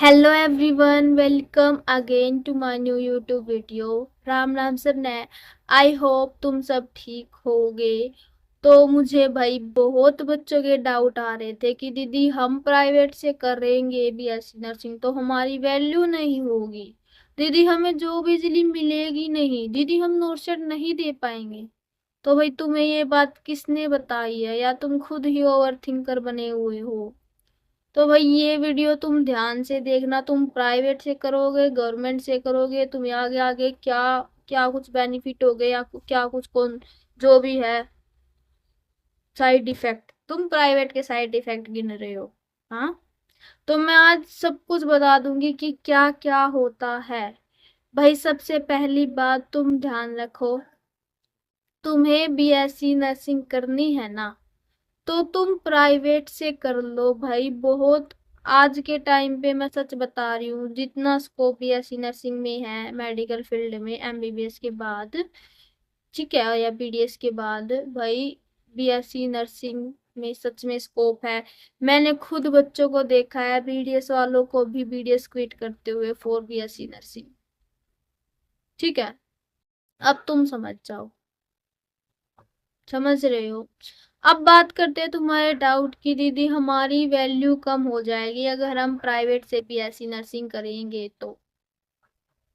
Hello everyone, welcome again to my new YouTube video. Ram Ram सब ने। I hope तुम सब ठीक होगे। तो मुझे भाई बहुत बच्चों के डाउट आ रहे थे कि दीदी हम प्राइवेट से करेंगे बीएससी नर्सिंग तो हमारी वैल्यू नहीं होगी, दीदी हमें जॉब इजीली मिलेगी नहीं, दीदी हम नोटसेट नहीं दे पाएंगे। तो भाई तुम्हें ये बात किसने बताई है, या तुम खुद ही ओवर थिंकर बने हुए हो? तो भाई ये वीडियो तुम ध्यान से देखना। तुम प्राइवेट से करोगे गवर्नमेंट से करोगे, तुम्हें आगे आगे क्या क्या कुछ बेनिफिट हो गए या क्या कुछ कौन जो भी है साइड इफेक्ट, तुम प्राइवेट के साइड इफेक्ट गिन रहे हो। हाँ, तो मैं आज सब कुछ बता दूंगी कि क्या क्या होता है। भाई सबसे पहली बात तुम ध्यान रखो, तुम्हें बीएससी नर्सिंग करनी है ना, तो तुम प्राइवेट से कर लो भाई। बहुत आज के टाइम पे मैं सच बता रही हूँ, जितना स्कोप बीएससी नर्सिंग में है मेडिकल फील्ड में एमबीबीएस के बाद, ठीक है, या बीडीएस के बाद, भाई बीएससी नर्सिंग में सच में स्कोप है। मैंने खुद बच्चों को देखा है, बीडीएस वालों को भी बीडीएस क्विट करते हुए फॉर बीएससी नर्सिंग। ठीक है, अब तुम समझ जाओ, समझ रहे हो। अब बात करते हैं तुम्हारे डाउट की, दीदी हमारी वैल्यू कम हो जाएगी अगर हम प्राइवेट से बीएससी नर्सिंग करेंगे तो।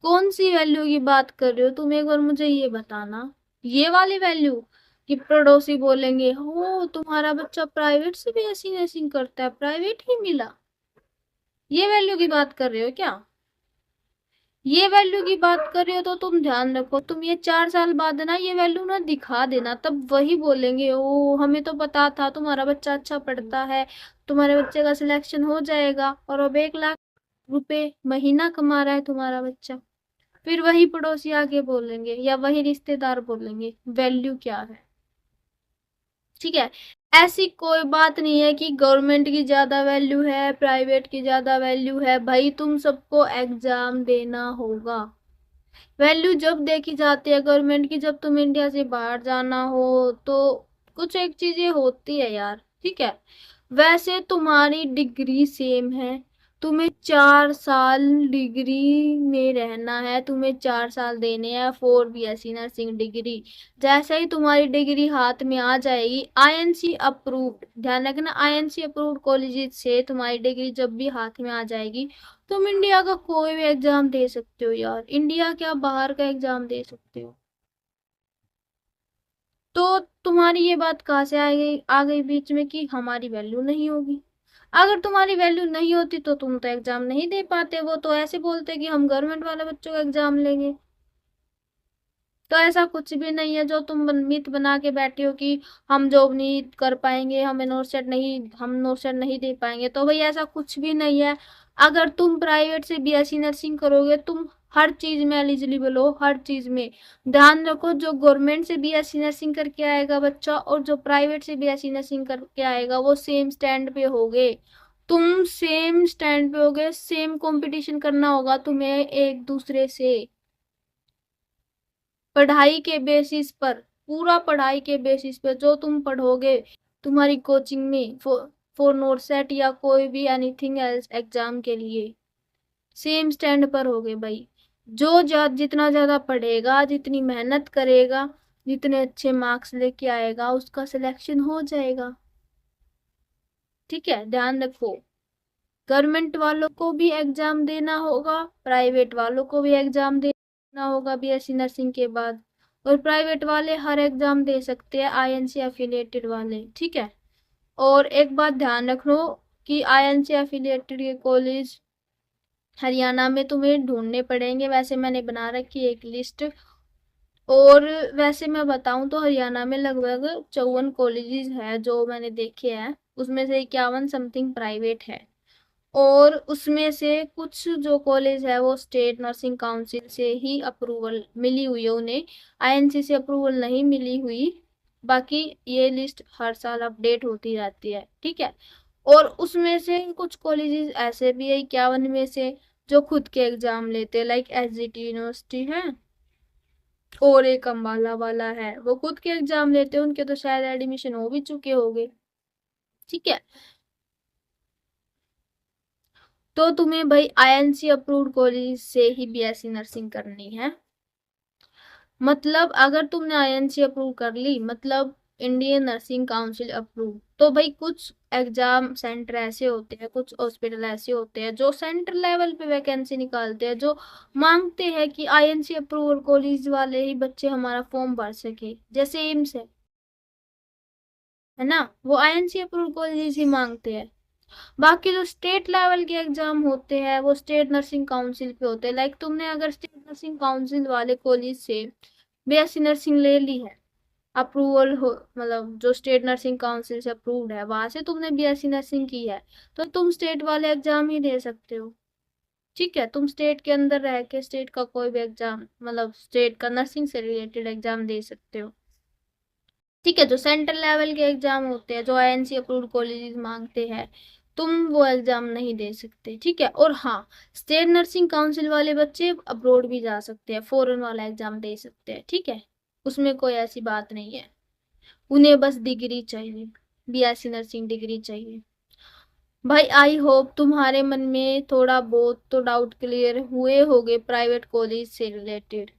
कौन सी वैल्यू की बात कर रहे हो तुम, एक बार मुझे ये बताना। ये वाली वैल्यू कि पड़ोसी बोलेंगे हो तुम्हारा बच्चा प्राइवेट से बीएससी नर्सिंग करता है, प्राइवेट ही मिला, ये वैल्यू की बात कर रहे हो क्या? ये वैल्यू की बात कर रहे हो तो तुम ध्यान रखो, तुम ये 4 साल बाद ना ये वैल्यू ना दिखा देना, तब वही बोलेंगे ओ हमें तो पता था तुम्हारा बच्चा अच्छा पढ़ता है, तुम्हारे बच्चे का सिलेक्शन हो जाएगा, और अब 1 लाख रुपए महीना कमा रहा है तुम्हारा बच्चा। फिर वही पड़ोसी आके बोलेंगे या वही रिश्तेदार बोलेंगे वैल्यू क्या है। ठीक है, ऐसी कोई बात नहीं है कि गवर्नमेंट की ज्यादा वैल्यू है प्राइवेट की ज्यादा वैल्यू है। भाई तुम सबको एग्जाम देना होगा। वैल्यू जब देखी जाती है गवर्नमेंट की, जब तुम इंडिया से बाहर जाना हो तो कुछ एक चीजें होती है यार। ठीक है, वैसे तुम्हारी डिग्री सेम है, तुम्हें 4 साल डिग्री में रहना है, तुम्हें 4 साल देने हैं फॉर बीएससी नर्सिंग डिग्री। जैसे ही तुम्हारी डिग्री हाथ में आ जाएगी, आईएनसी अप्रूव्ड, ध्यान रखना, आईएनसी अप्रूव्ड कॉलेजेस से तुम्हारी डिग्री जब भी हाथ में आ जाएगी, तुम इंडिया का कोई भी एग्जाम दे सकते हो यार, इंडिया क्या बाहर का एग्जाम दे सकते हो। तो तुम्हारी ये बात कहाँ से आ गई बीच में कि हमारी वैल्यू नहीं होगी? अगर तुम्हारी वैल्यू नहीं होती तो तुम तो एग्जाम नहीं दे पाते, वो तो ऐसे बोलते कि हम गवर्नमेंट वाले बच्चों का एग्जाम लेंगे। तो ऐसा कुछ भी नहीं है जो तुम मिथ बना के बैठे हो कि हम जॉब नहीं कर पाएंगे, हम नोट सेट नहीं दे पाएंगे, तो भाई ऐसा कुछ भी नहीं है। अगर तुम प्राइवेट से बीएससी नर्सिंग करोगे, तुम हर चीज में एलिजिबल हो, हर चीज में। ध्यान रखो, जो गवर्नमेंट से बीएससी नर्सिंग करके आएगा बच्चा और जो प्राइवेट से बीएससी नर्सिंग करके आएगा वो सेम स्टैंड पे होगे। तुम सेम स्टैंड पे होगे, सेम कंपटीशन करना होगा तुम्हें एक दूसरे से, पढ़ाई के बेसिस पर, पूरा पढ़ाई के बेसिस पर जो तुम पढ़ोगे तुम्हारी कोचिंग में फॉर नोट सेट या कोई भी एनीथिंग एल्स एग्जाम के लिए, सेम स्टैंड पर होगे भाई। जितना ज्यादा पढ़ेगा, जितनी मेहनत करेगा, जितने अच्छे मार्क्स लेके आएगा, उसका सिलेक्शन हो जाएगा। ठीक है, ध्यान रखो, गवर्नमेंट वालों को भी एग्जाम देना होगा, प्राइवेट वालों को भी एग्जाम देना होगा बीएससी नर्सिंग के बाद। और प्राइवेट वाले हर एग्जाम दे सकते हैं, आईएनसी एफिलिएटेड वाले। ठीक है, और एक बात ध्यान रखो कि आईएनसी एफिलिएटेड के कॉलेज हरियाणा में तुम्हें ढूंढने पड़ेंगे, वैसे मैंने बना रखी है एक लिस्ट। और वैसे मैं बताऊं तो हरियाणा में लगभग 54 कॉलेजेस है जो मैंने देखे हैं, उसमें से 51 समथिंग प्राइवेट है। और उसमें से कुछ जो कॉलेज है वो स्टेट नर्सिंग काउंसिल से ही अप्रूवल मिली हुई है उन्हें, आईएनसी से अप्रूवल नहीं मिली हुई। बाकी ये लिस्ट हर साल अपडेट होती रहती है। ठीक है, और उसमें से कुछ कॉलेजेस ऐसे भी है 51 में से जो खुद के एग्जाम लेते हैं, लाइक एसजीटी यूनिवर्सिटी है, और एक अम्बाला वाला है, वो खुद के एग्जाम लेते हैं, उनके तो शायद एडमिशन हो भी चुके होंगे। ठीक है, तो तुम्हें भाई आईएनसी अप्रूव्ड कॉलेज से ही बीएससी नर्सिंग करनी है। मतलब अगर तुमने आईएनसी अप्रूव कर ली, मतलब इंडियन नर्सिंग काउंसिल अप्रूव, तो भाई कुछ एग्जाम सेंटर ऐसे होते हैं, कुछ हॉस्पिटल ऐसे होते हैं जो सेंटर लेवल पे वैकेंसी निकालते हैं, जो मांगते हैं कि आईएनसी अप्रूवल कॉलेज वाले ही बच्चे हमारा फॉर्म भर सके, जैसे एम्स है ना, वो आईएनसी अप्रूवल कॉलेज ही मांगते हैं। बाकी जो स्टेट लेवल के एग्जाम होते हैं वो स्टेट नर्सिंग काउंसिल पे होते हैं। लाइक तुमने अगर स्टेट नर्सिंग काउंसिल वाले कॉलेज से बीएससी नर्सिंग ले ली है, अप्रूवल हो, मतलब जो स्टेट नर्सिंग काउंसिल से अप्रूव्ड है, वहां से तुमने बीएससी नर्सिंग की है, तो तुम स्टेट वाले एग्जाम ही दे सकते हो। ठीक है, तुम स्टेट के अंदर रह के स्टेट का कोई भी एग्जाम, मतलब स्टेट का नर्सिंग से रिलेटेड एग्जाम दे सकते हो। ठीक है, जो सेंट्रल लेवल के एग्जाम होते हैं, जो आईएनसी अप्रूव्ड कॉलेजेस मांगते हैं, तुम वो एग्जाम नहीं दे सकते। ठीक है, और हाँ, स्टेट नर्सिंग काउंसिल वाले बच्चे अब्रोड भी जा सकते हैं, फॉरेन वाला एग्जाम दे सकते हैं। ठीक है, उसमें कोई ऐसी बात नहीं है, उन्हें बस डिग्री चाहिए, बीएससी नर्सिंग डिग्री चाहिए। भाई आई होप तुम्हारे मन में थोड़ा बहुत तो डाउट क्लियर हुए होंगे प्राइवेट कॉलेज से रिलेटेड।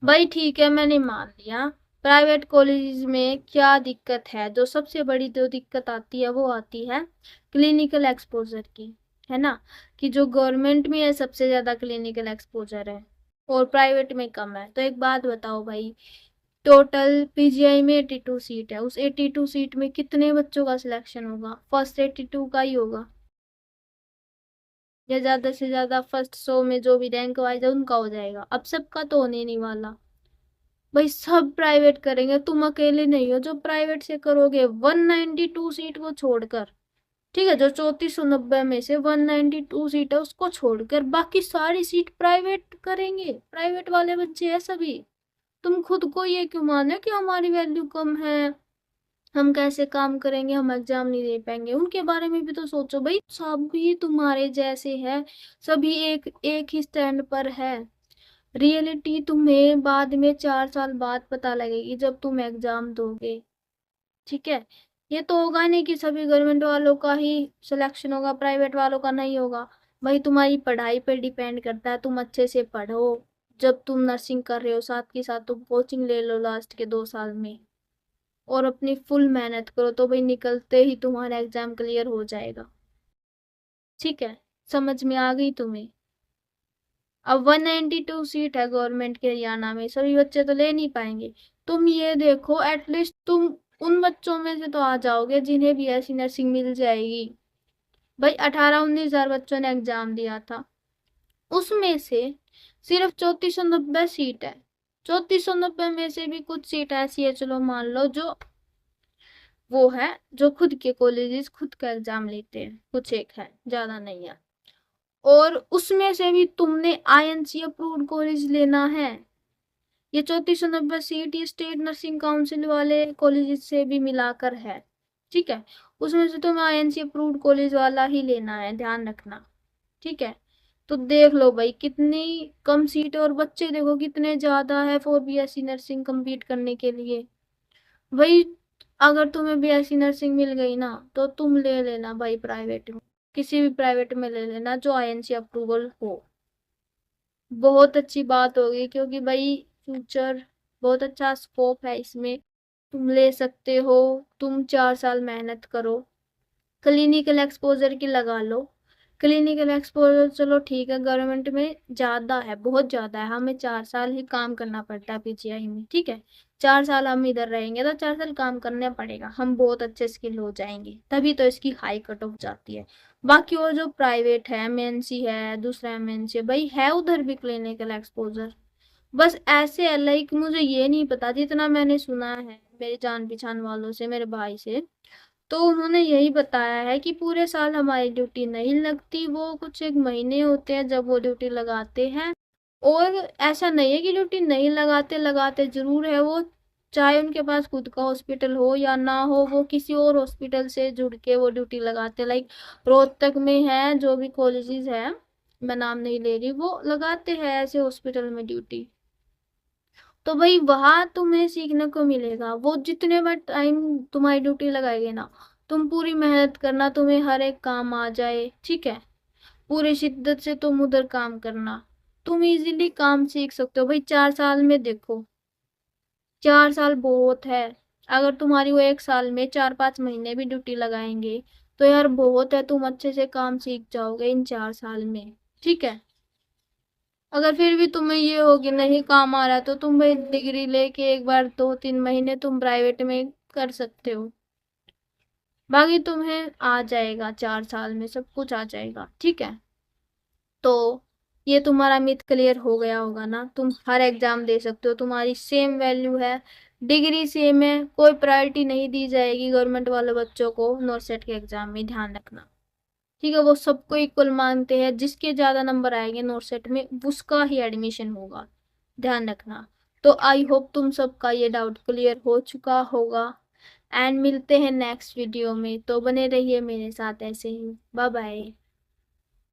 भाई ठीक है, मैंने मान लिया प्राइवेट कॉलेज में क्या दिक्कत है। जो सबसे बड़ी जो दिक्कत आती है वो आती है क्लिनिकल एक्सपोजर की, है ना, कि जो गवर्नमेंट में है सबसे ज्यादा क्लिनिकल एक्सपोजर है और प्राइवेट में कम है। तो एक बात बताओ भाई, टोटल पीजीआई में 82 सीट है, उस 82 सीट में कितने बच्चों का सिलेक्शन होगा? फर्स्ट 82 का ही होगा, या ज्यादा से ज्यादा फर्स्ट 100 में जो भी रैंक वाइज है उनका हो जाएगा। अब सबका तो होने नहीं वाला भाई, सब प्राइवेट करेंगे, तुम अकेले नहीं हो जो प्राइवेट से करोगे 192 सीट को छोड़कर। ठीक है, जो 3490 में से 192 सीट है उसको छोड़कर बाकी सारी सीट प्राइवेट करेंगे, प्राइवेट वाले बच्चे हैं सभी। तुम खुद को ये क्यों माने कि हमारी वैल्यू कम है, हम कैसे काम करेंगे, हम एग्जाम नहीं दे पाएंगे? उनके बारे में भी तो सोचो भाई, सभी तुम्हारे जैसे है, सभी एक एक ही स्टैंड पर है। रियलिटी तुम्हें बाद में 4 साल बाद पता लगेगी जब तुम एग्जाम दोगे। ठीक है, ये तो होगा नहीं कि सभी गवर्नमेंट वालों का ही सिलेक्शन होगा, प्राइवेट वालों का नहीं होगा। भाई तुम्हारी पढ़ाई पर डिपेंड करता है, तुम अच्छे से पढ़ो, जब तुम नर्सिंग कर रहे हो साथ के साथ तुम कोचिंग ले लो लास्ट के 2 साल में, और अपनी फुल मेहनत करो, तो भाई निकलते ही तुम्हारा एग्जाम क्लियर हो जाएगा। ठीक है, समझ में आ गई तुम्हें? अब 192 सीट है गवर्नमेंट के हरियाणा में, सभी बच्चे तो ले नहीं पाएंगे। तुम ये देखो, एटलीस्ट तुम उन बच्चों में से तो आ जाओगे जिन्हें बीएससी नर्सिंग मिल जाएगी। भाई 18-19 हजार बच्चों ने एग्जाम दिया था, उसमें से सिर्फ 3490 सीट है। 3490 में से भी कुछ सीट ऐसी है, चलो मान लो, जो वो है जो खुद के कॉलेजेस खुद का एग्जाम लेते हैं, कुछ एक है, ज्यादा नहीं है। और उसमें से भी तुमने आईएनसी अप्रूव्ड कॉलेज लेना है। ये 3490 सीट ये स्टेट नर्सिंग काउंसिल वाले कॉलेज से भी मिलाकर है। ठीक है, उसमें से तुम्हें आईएनसी अप्रूव्ड कॉलेज वाला ही लेना है, ध्यान रखना। ठीक है, तो देख लो भाई कितनी कम सीट है और बच्चे देखो कितने ज्यादा है फॉर बीएससी नर्सिंग कम्पीट करने के लिए। भाई अगर तुम्हें बीएससी नर्सिंग मिल गई ना, तो तुम ले लेना भाई प्राइवेट में, किसी भी प्राइवेट में ले लेना जो आईएनसी अप्रूवल हो। बहुत अच्छी बात होगी, क्योंकि भाई फ्यूचर बहुत अच्छा स्कोप है इसमें, तुम ले सकते हो। तुम 4 साल मेहनत करो, क्लिनिकल एक्सपोजर की लगा लो। क्लिनिकल एक्सपोजर चलो ठीक है, गवर्नमेंट में ज्यादा है, बहुत ज्यादा है, हमें 4 साल ही काम करना पड़ता है पीजीआई में। ठीक है, 4 साल हम इधर रहेंगे तो 4 साल काम करना पड़ेगा, हम बहुत अच्छे स्किल हो जाएंगे, तभी तो इसकी हाई कट ऑफ जाती है। बाकी वो जो प्राइवेट है, एमएनसी है, दूसरा एमएनसी है, भाई है उधर भी क्लिनिकल एक्सपोजर, बस ऐसे है। लाइक मुझे ये नहीं पता, जितना मैंने सुना है मेरे जान पहचान वालों से, मेरे भाई से, तो उन्होंने यही बताया है कि पूरे साल हमारी ड्यूटी नहीं लगती, वो कुछ एक महीने होते हैं जब वो ड्यूटी लगाते हैं। और ऐसा नहीं है कि ड्यूटी नहीं लगाते, लगाते जरूर है वो, चाहे उनके पास खुद का हॉस्पिटल हो या ना हो, वो किसी और हॉस्पिटल से जुड़ के वो ड्यूटी लगाते। लाइक रोहतक में है जो भी कॉलेजेस है, मैं नाम नहीं ले रही, वो लगाते हैं ऐसे हॉस्पिटल में ड्यूटी। तो भाई वहां तुम्हें सीखने को मिलेगा, वो जितने बार टाइम तुम्हारी ड्यूटी लगाएगी ना, तुम पूरी मेहनत करना, तुम्हें हर एक काम आ जाए। ठीक है, पूरे शिद्दत से तुम उधर काम करना, तुम इजीली काम सीख सकते हो भाई। 4 साल में देखो, 4 साल बहुत है। अगर तुम्हारी वो 1 साल में 4-5 महीने भी ड्यूटी लगाएंगे तो यार बहुत है, तुम अच्छे से काम सीख जाओगे इन 4 साल में। ठीक है। अगर फिर भी तुम्हें ये हो कि नहीं काम आ रहा है तो तुम भाई डिग्री लेके एक बार 2-3 महीने तुम प्राइवेट में कर सकते हो। बाकी तुम्हें आ जाएगा, 4 साल में सब कुछ आ जाएगा। ठीक है। तो ये तुम्हारा मिथ क्लियर हो गया होगा ना, तुम हर एग्जाम दे सकते हो, तुम्हारी सेम वैल्यू है, डिग्री सेम है, कोई प्रायोरिटी नहीं दी जाएगी गवर्नमेंट वाले बच्चों को नॉर्सेट के एग्जाम में, ध्यान रखना। ठीक है, वो सबको इक्वल मानते हैं, जिसके ज्यादा नंबर आएंगे नॉर्सेट में उसका ही एडमिशन होगा, ध्यान रखना। तो आई होप तुम सबका ये डाउट क्लियर हो चुका होगा। एंड मिलते हैं नेक्स्ट वीडियो में, तो बने रहिए मेरे साथ ऐसे ही। Bye bye.